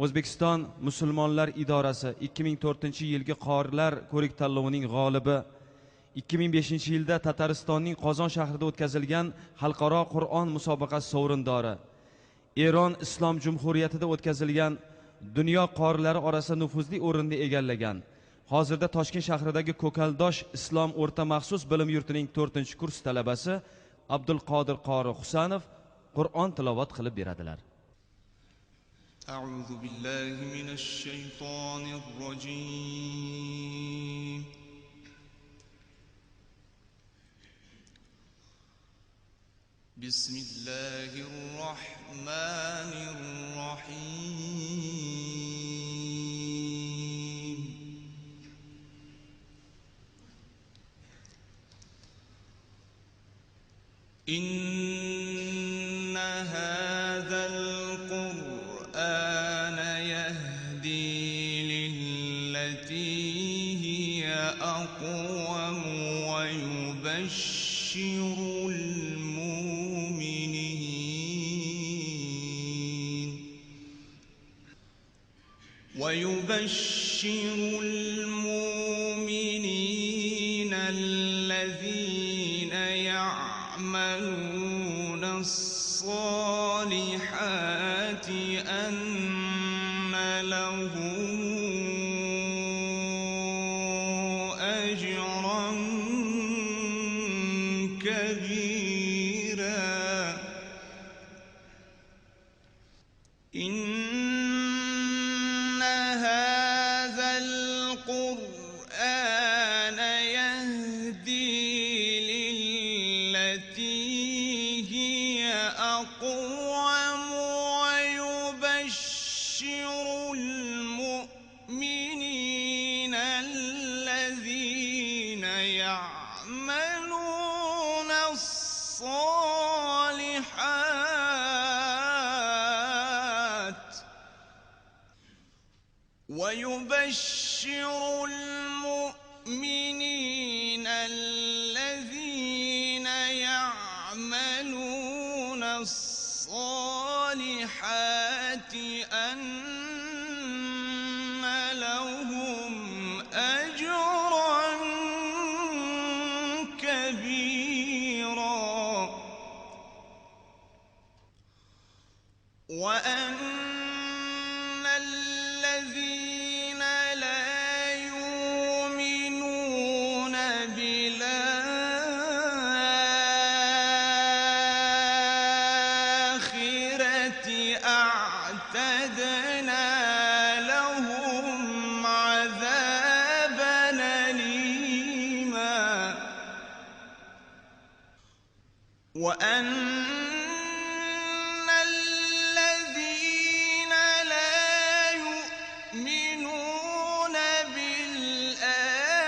O'zbekiston Musulmonlar idorasi 2004-yilgi qorilar ko'rik-tanlovining g'olibi, 2005-yilda Tataristonning Qozon shahrida o'tkazilgan xalqaro Qur'on musobaqasi sovrindori, Eron Islom Jumhuriyatida o'tkazilgan dunyo qorilari orasida nufuzli o'rinni egallagan, hozirda Toshkent shahridagi Ko'kaldosh Islom o'rta maxsus bilim yurtining 4-kurs talabasi Abdulqodir qori Husanov Qur'on tilovat qilib beradilar. أعوذ بالله من الشيطان الرجيم. بسم الله الرحمن الرحيم. إن هذا القرآن يهدي للتي هي أقوم ويبشر المؤمنين الذين يعملون الصالحات أن لهم أجرا كبيرا. إن هذا القرآن يهدي للتي هي أقوم ويبشر المؤمنين الذين يعملون الصالحات أن لهم أجرا كبيرا. وأن الذين لا يؤمنون بالآخرة أعتدنا لهم عذابا أليما. وأن الذين لا يؤمنون بالآخرة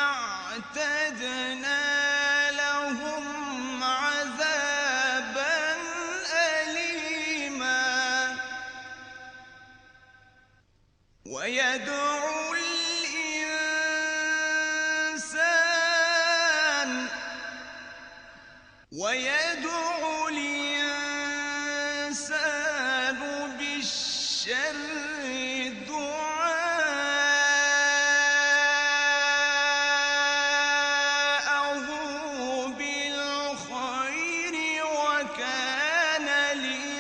أعتدنا لهم عذابا أليما. ويدعو الإنسان بالشر دعاءه بالخير وكان الإنسان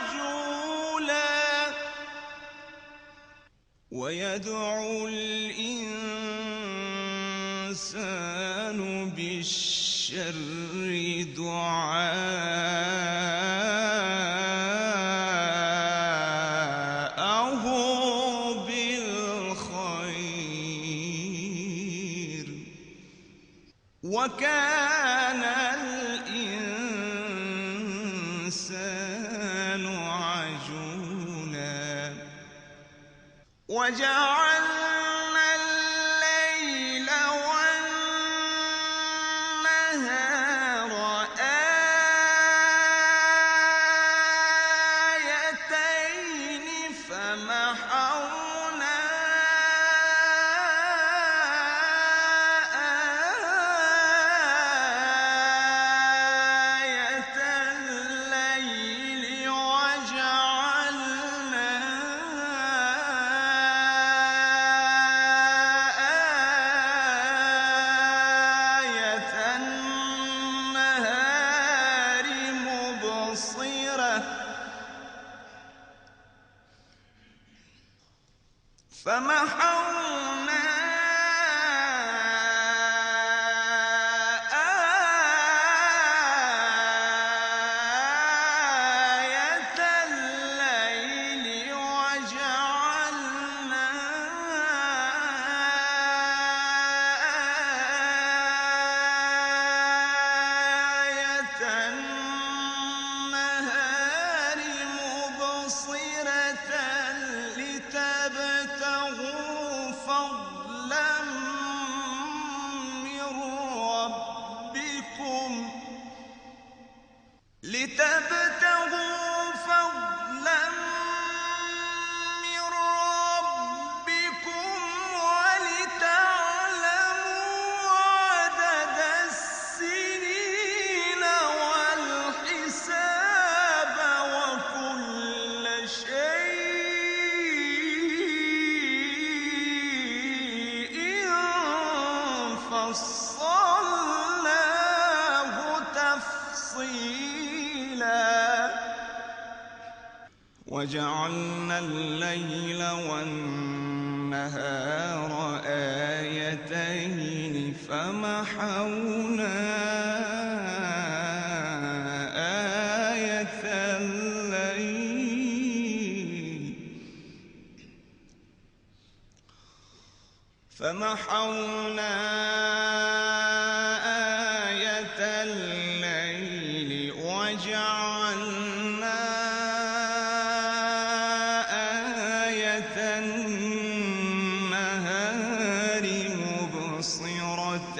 عجولا. ويدعو الإنسان بالشر دعاءه بالخير وكان الإنسان عجولا. وجعلنا الليل والنهار آيتين فمحونا آية لتبتغوا فضلا من ربكم ولتعلموا عدد السنين والحساب وكل شيء فصلناه تفصيلا وجعلنا الليل والنهار آيتين فمحونا آية الليل وجعلنا آية النهار مبصرة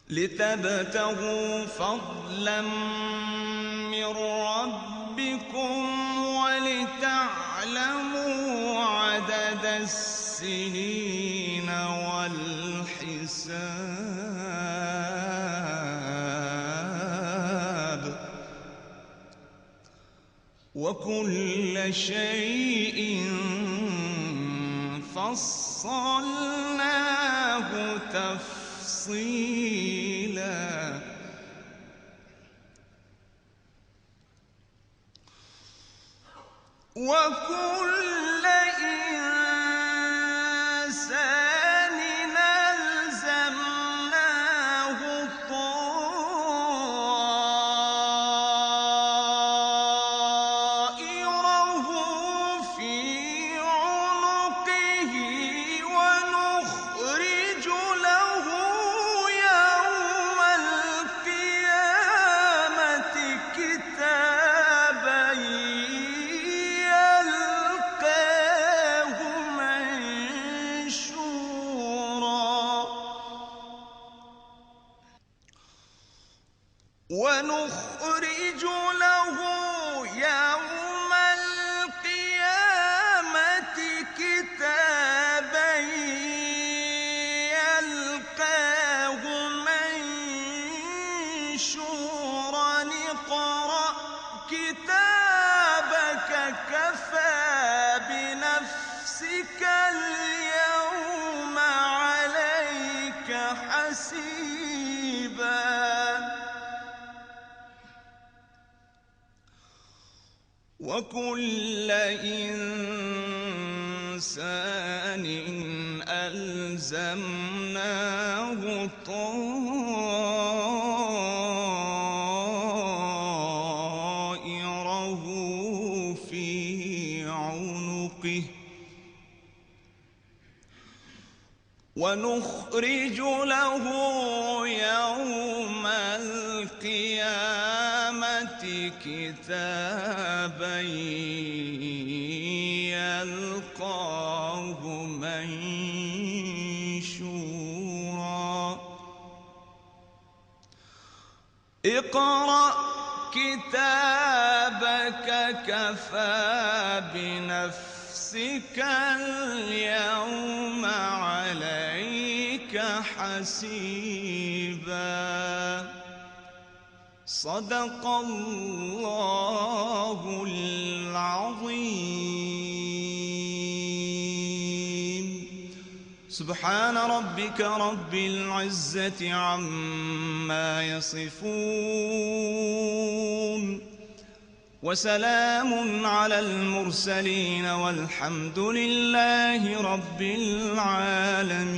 لتبتغوا فضلا من ربكم ولتعلموا عدد السنين والحساب وكل شيء فصلناه تفصيلا وكل إنسان ألزمناه طائره في عنقه ونخرج له يوم القيامة كتابا يلقاه منشورا ونخرج له يوم القيامة كتابا يلقاه منشورا اقرأ كتابك كفى بنفسك اليوم عليك حسيبا وكل إنسان ألزمناه طائره في عنقه ونخرج له يوم القيامة كتابا يلقاه منشورا اقرأ كتابك كفى بنفسك اليوم عليك حسيبا صدق الله العظيم سبحان ربك رب العزة عما يصفون وسلام على المرسلين والحمد لله رب العالمين.